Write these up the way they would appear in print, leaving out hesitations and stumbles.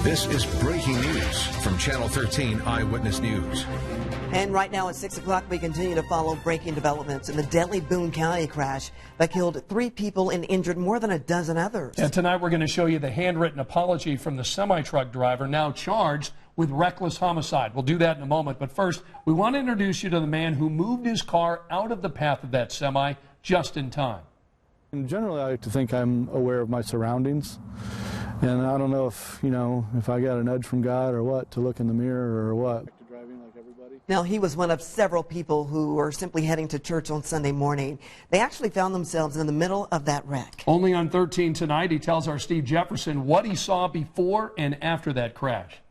This is breaking news from Channel 13 Eyewitness News. And right now at 6 o'clock, we continue to follow breaking developments in the deadly Boone County crash that killed 3 people and injured more than a dozen others. And tonight we're going to show you the handwritten apology from the semi-truck driver now charged with reckless homicide. We'll do that in a moment, but first we want to introduce you to the man who moved his car out of the path of that semi just in time. And generally, I like to think I'm aware of my surroundings. And I don't know if I got a nudge from God or what, to look in the mirror or what. Now, he was one of several people who were simply heading to church on Sunday morning. They actually found themselves in the middle of that wreck. Only on 13 tonight, he tells our Steve Jefferson what he saw before and after that crash.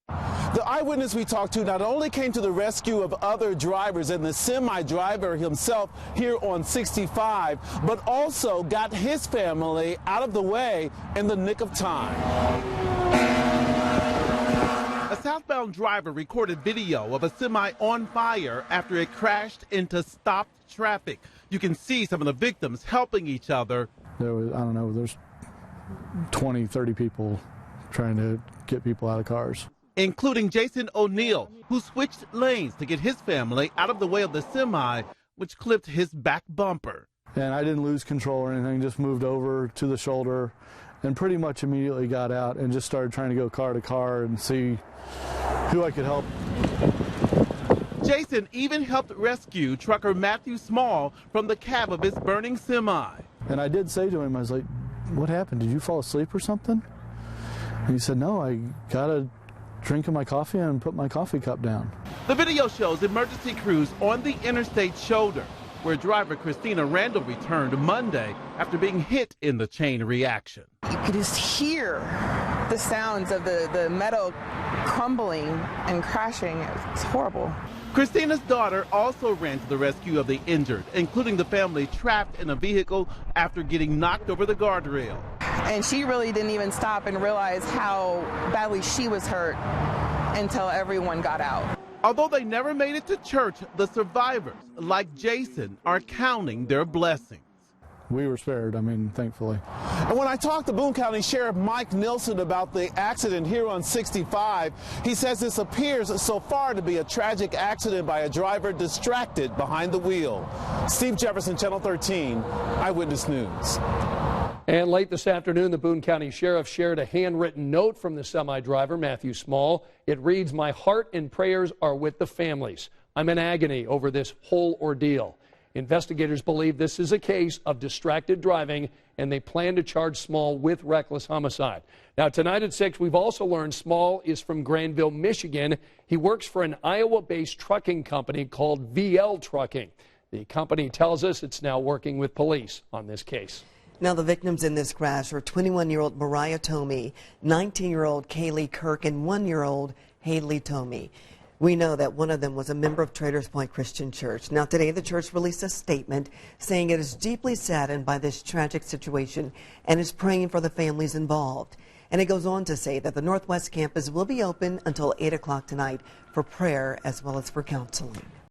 The eyewitness we talked to not only came to the rescue of other drivers and the semi-driver himself here on 65, but also got his family out of the way in the nick of time. A southbound driver recorded video of a semi on fire after it crashed into stopped traffic. You can see some of the victims helping each other. There was, I don't know, there's 20, 30 people trying to get people out of cars, including Jason O'Neill, who switched lanes to get his family out of the way of the semi, which clipped his back bumper. And I didn't lose control or anything, just moved over to the shoulder and pretty much immediately got out and just started trying to go car to car and see who I could help. Jason even helped rescue trucker Matthew Small from the cab of his burning semi. And I did say to him, I was like, "What happened? Did you fall asleep or something?" And he said, "No, I got a drink of my coffee and put my coffee cup down." The video shows emergency crews on the interstate shoulder, where driver Christina Randall returned Monday after being hit in the chain reaction. You could just hear the sounds of the metal crumbling and crashing. It's horrible. Christina's daughter also ran to the rescue of the injured, including the family trapped in a vehicle after getting knocked over the guardrail. And she really didn't even stop and realize how badly she was hurt until everyone got out. Although they never made it to church, the survivors, like Jason, are counting their blessings. We were spared, thankfully. And when I talked to Boone County Sheriff Mike Nilsson about the accident here on 65, he says this appears so far to be a tragic accident by a driver distracted behind the wheel. Steve Jefferson, Channel 13, Eyewitness News. And late this afternoon, the Boone County Sheriff shared a handwritten note from the semi-driver, Matthew Small. It reads, "My heart and prayers are with the families. I'm in agony over this whole ordeal." Investigators believe this is a case of distracted driving, and they plan to charge Small with reckless homicide. Now, tonight at 6, we've also learned Small is from Granville, Michigan. He works for an Iowa-based trucking company called VL Trucking. The company tells us it's now working with police on this case. Now, the victims in this crash are 21-year-old Mariah Tomey, 19-year-old Kaylee Kirk, and 1-year-old Haley Tomey. We know that one of them was a member of Traders Point Christian Church. Now, today, the church released a statement saying it is deeply saddened by this tragic situation and is praying for the families involved. And it goes on to say that the Northwest campus will be open until 8 o'clock tonight for prayer as well as for counseling.